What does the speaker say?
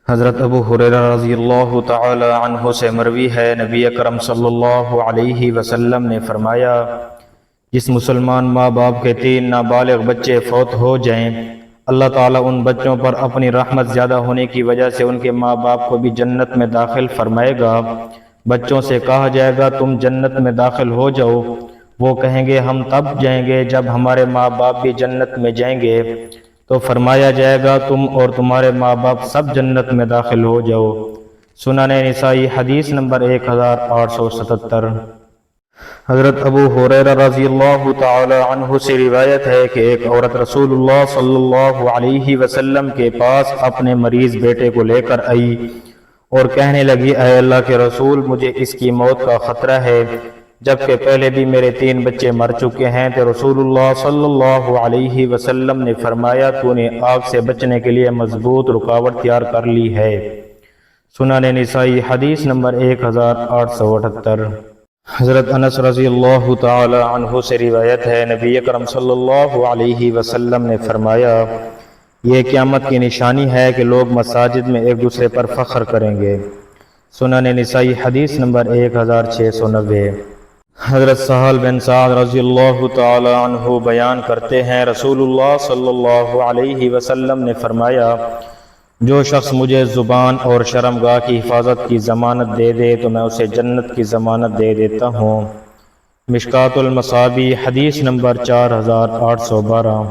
حضرت ابو ہریرہ رضی اللہ تعالی عنہ سے مروی ہے، نبی اکرم صلی اللہ علیہ وسلم نے فرمایا، جس مسلمان ماں باپ کے 3 نابالغ بچے فوت ہو جائیں، اللہ تعالیٰ ان بچوں پر اپنی رحمت زیادہ ہونے کی وجہ سے ان کے ماں باپ کو بھی جنت میں داخل فرمائے گا۔ بچوں سے کہا جائے گا تم جنت میں داخل ہو جاؤ، وہ کہیں گے ہم تب جائیں گے جب ہمارے ماں باپ بھی جنت میں جائیں گے، تو فرمایا جائے گا تم اور تمہارے ماں باپ سب جنت میں داخل ہو جاؤ۔ سنن نسائی حدیث نمبر 1877۔ حضرت ابو ہریرہ رضی اللہ تعالی عنہ سے روایت ہے کہ ایک عورت رسول اللہ صلی اللہ علیہ وسلم کے پاس اپنے مریض بیٹے کو لے کر آئی اور کہنے لگی، اے اللہ کے رسول، مجھے اس کی موت کا خطرہ ہے، جبکہ پہلے بھی میرے 3 بچے مر چکے ہیں۔ تو رسول اللہ صلی اللہ علیہ وسلم نے فرمایا، تو نے آگ سے بچنے کے لیے مضبوط رکاوٹ تیار کر لی ہے۔ سنن نسائی حدیث نمبر 1878۔ حضرت انس رضی اللہ تعالی عنہ سے روایت ہے، نبی اکرم صلی اللہ علیہ وسلم نے فرمایا، یہ قیامت کی نشانی ہے کہ لوگ مساجد میں ایک دوسرے پر فخر کریں گے۔ سنن نسائی حدیث نمبر 1690۔ حضرت سہل بن سعد رضی اللہ تعالی عنہ بیان کرتے ہیں، رسول اللہ صلی اللہ علیہ وسلم نے فرمایا، جو شخص مجھے زبان اور شرمگاہ کی حفاظت کی ضمانت دے دے تو میں اسے جنت کی ضمانت دے دیتا ہوں۔ مشکات المصابیح حدیث نمبر 4812۔